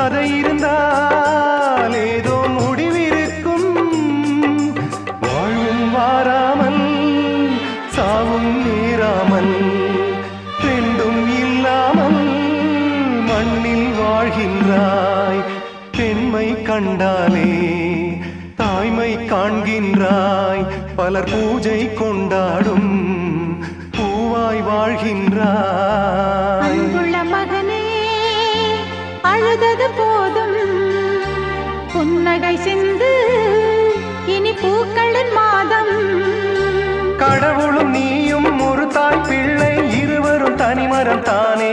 கதை இருந்தால் ஏதோ முடிவிருக்கும். வாழ்வும் வாராமல் சாவும் நேராமல் ரெண்டும் இல்லாமல் மண்ணில் வாழ்கின்றாய். பெண்மை கண்டாலே தாய்மை காண்கின்றாய். பலர் பூஜை கொண்டாடும் பூவாய் வாழ்கின்றாய். அன்புள்ள மகனே, அழுதது போதும், புன்னகை சிந்து, இனி பூக்களின் மாதம். கடவுளும் நீயும் ஒரு தாய் பிள்ளை, இருவரும் தனிமரம் தானே.